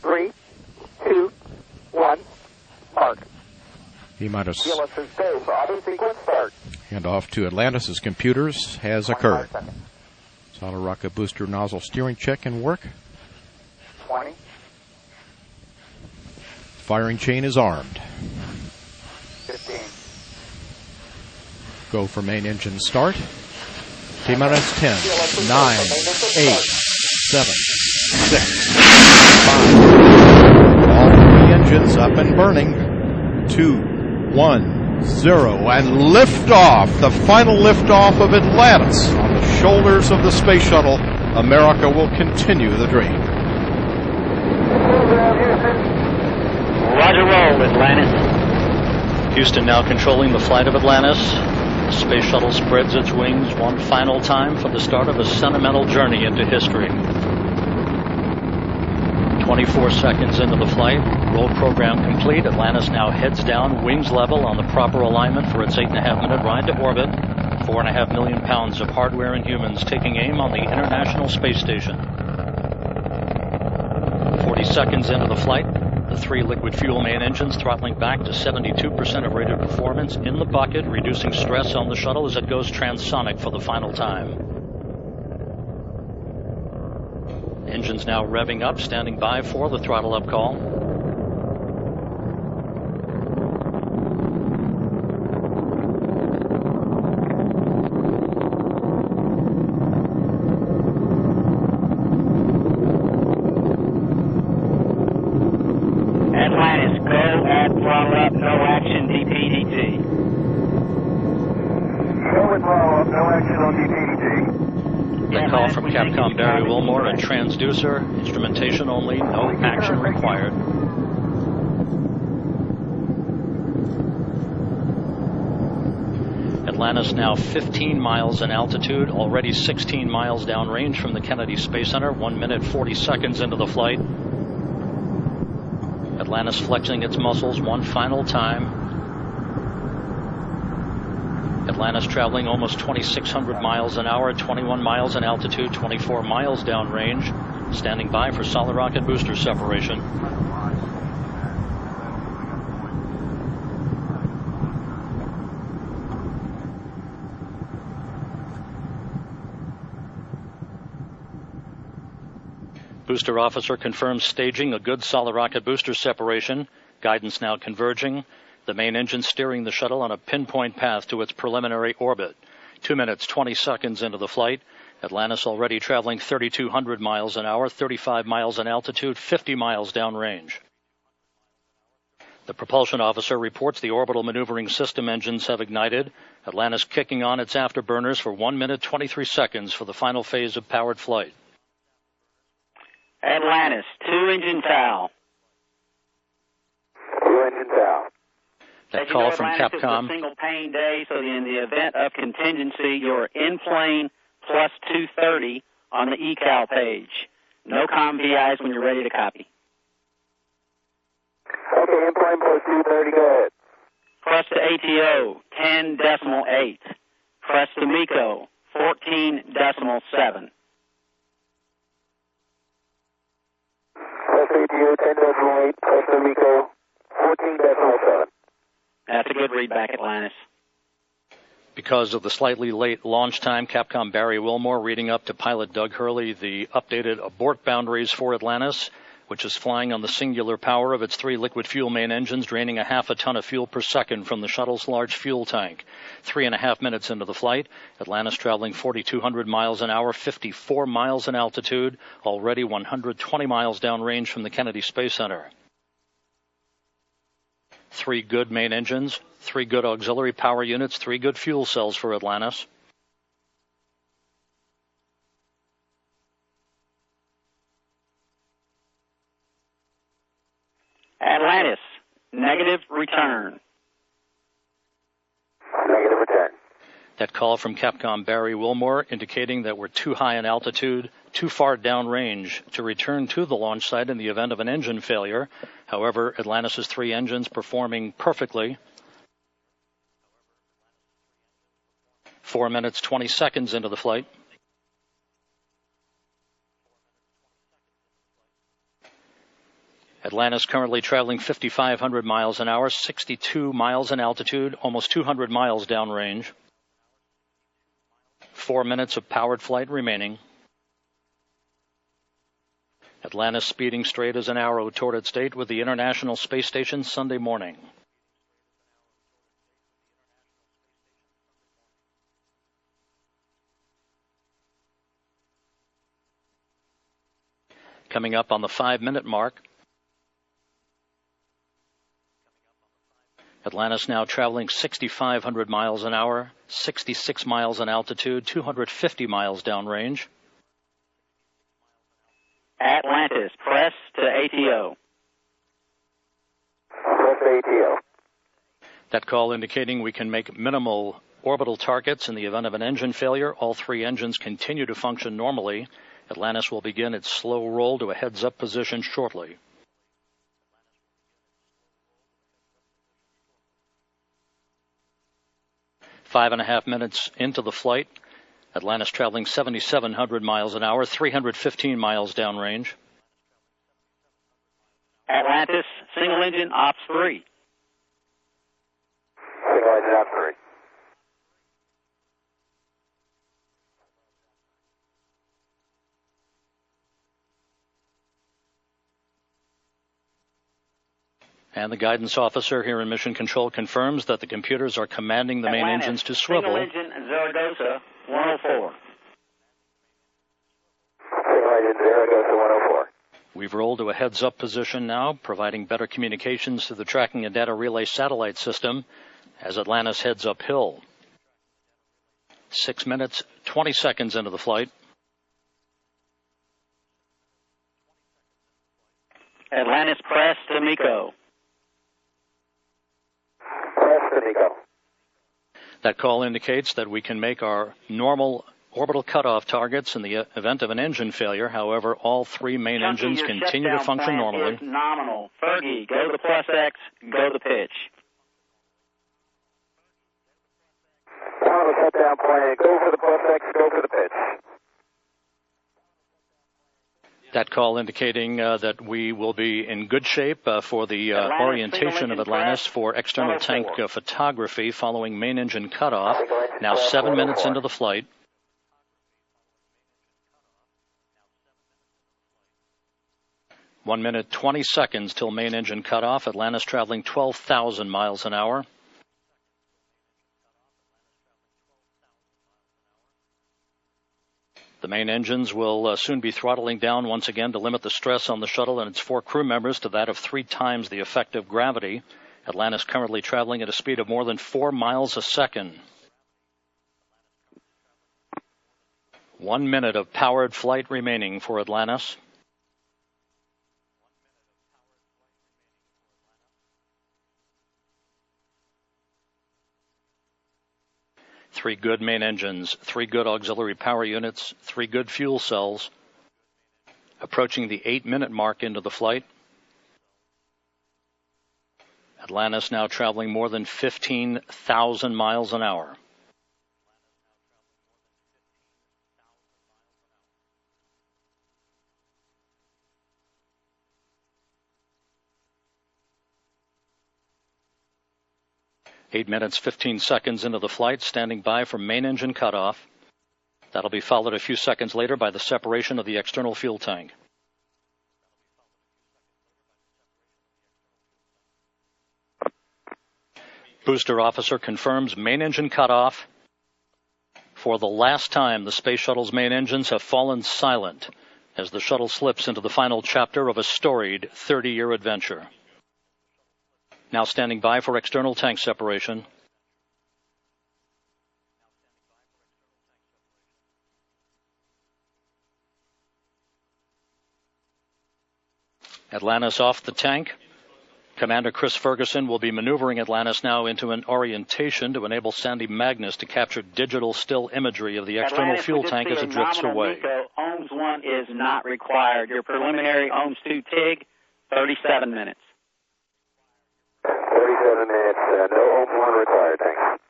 3, 2, 1, mark. T-minus. TLS is go for auto sequence start. And off to Atlantis' computers has occurred. Solid rocket booster nozzle steering check and work. 20. Firing chain is armed. 15. Go for main engine start. T-minus 10, 9, 8, 7, 6, 5. All three engines up and burning. 2, 1, 0. And liftoff. The final liftoff of Atlantis. On the shoulders of the space shuttle, America will continue the dream. Roger, roll, Atlantis. Houston now controlling the flight of Atlantis. The space shuttle spreads its wings one final time for the start of a sentimental journey into history. 24 seconds into the flight, roll program complete. Atlantis now heads down, wings level on the proper alignment for its 8.5-minute ride to orbit. 4.5 million pounds of hardware and humans taking aim on the International Space Station. 40 seconds into the flight, the three liquid fuel main engines throttling back to 72% of rated performance in the bucket, reducing stress on the shuttle as it goes transonic for the final time. Engines now revving up, standing by for the throttle up call. Atlantis, go at throttle up, no action, DPDT. Go at throttle up, no action on DPDT. The call from Capcom Barry Wilmore and transducer, instrumentation only, no action required. Atlantis now 15 miles in altitude, already 16 miles downrange from the Kennedy Space Center, 1 minute 40 seconds into the flight. Atlantis flexing its muscles one final time. Atlantis traveling almost 2,600 miles an hour, 21 miles in altitude, 24 miles downrange, standing by for solid rocket booster separation. Booster officer confirms staging a good solid rocket booster separation. Guidance now converging. The main engine steering the shuttle on a pinpoint path to its preliminary orbit. 2 minutes, 20 seconds into the flight. Atlantis already traveling 3,200 miles an hour, 35 miles in altitude, 50 miles downrange. The propulsion officer reports the orbital maneuvering system engines have ignited. Atlantis kicking on its afterburners for 1 minute, 23 seconds for the final phase of powered flight. Atlantis, 2-engine foul. 2-engine foul. That call from Capcom. It's a single pane day, so in the event of contingency, you're in plane plus 230 on the ecal page. No comm VIs when you're ready to copy. Okay, in plane plus 230, go ahead. Press to ATO, 10.8. Press to MECO, 14.7. Press ATO, 10.8. Press to MECO, 14.7. That's a good read back, Atlantis. Because of the slightly late launch time, Capcom Barry Wilmore reading up to pilot Doug Hurley the updated abort boundaries for Atlantis, which is flying on the singular power of its three liquid fuel main engines, draining 0.5 ton of fuel per second from the shuttle's large fuel tank. 3.5 minutes into the flight, Atlantis traveling 4,200 miles an hour, 54 miles in altitude, already 120 miles downrange from the Kennedy Space Center. 3 good main engines, 3 good auxiliary power units, 3 good fuel cells for Atlantis. Atlantis, negative return. Negative return. That call from Capcom Barry Wilmore indicating that we're too high in altitude, too far downrange to return to the launch site in the event of an engine failure. However, Atlantis' 3 engines performing perfectly. 4 minutes, 20 seconds into the flight. Atlantis currently traveling 5,500 miles an hour, 62 miles in altitude, almost 200 miles downrange. 4 minutes of powered flight remaining. Atlantis speeding straight as an arrow toward its date with the International Space Station Sunday morning. Coming up on the 5-minute mark. Atlantis now traveling 6,500 miles an hour, 66 miles in altitude, 250 miles downrange. Atlantis, press to ATO. Press ATO. That call indicating we can make minimal orbital targets in the event of an engine failure. All 3 engines continue to function normally. Atlantis will begin its slow roll to a heads-up position shortly. 5.5 minutes into the flight. Atlantis traveling 7,700 miles an hour, 315 miles downrange. Atlantis, single engine, ops 3. Single engine, ops 3. And the guidance officer here in Mission Control confirms that the computers are commanding the main engines to swivel. Single engine, Zaragoza, 104. Single engine, Zaragoza, 104. We've rolled to a heads-up position now, providing better communications through the tracking and data relay satellite system as Atlantis heads uphill. 6 minutes, 20 seconds into the flight. Atlantis, press to MECO. That call indicates that we can make our normal orbital cutoff targets in the event of an engine failure. However, all 3 main engines continue to function normally. Nominal. Fergie, go to the plus X, go to the pitch. On the shutdown plan, go for the plus X, go for the pitch. That call indicating that we will be in good shape for the orientation of Atlantis for external tank photography following main engine cutoff. Now 7 minutes into the flight. One minute, 20 seconds till main engine cutoff. Atlantis traveling 12,000 miles an hour. The main engines will soon be throttling down once again to limit the stress on the shuttle and its 4 crew members to that of 3 times the effective gravity. Atlantis currently traveling at a speed of more than 4 miles a second. 1 minute of powered flight remaining for Atlantis. Three good main engines, 3 good auxiliary power units, 3 good fuel cells. Approaching the 8-minute mark into the flight. Atlantis now traveling more than 15,000 miles an hour. Eight minutes, 15 seconds into the flight, standing by for main engine cutoff. That'll be followed a few seconds later by the separation of the external fuel tank. Booster officer confirms main engine cutoff. For the last time, the Space Shuttle's main engines have fallen silent as the shuttle slips into the final chapter of a storied 30-year adventure. Now standing by for external tank separation. Atlantis off the tank. Commander Chris Ferguson will be maneuvering Atlantis now into an orientation to enable Sandy Magnus to capture digital still imagery of the external fuel tank as it drifts away. OMS 1 is not required. Your preliminary OMS 2 TIG, 37 minutes. 37 minutes, no OMS 1 required, thanks.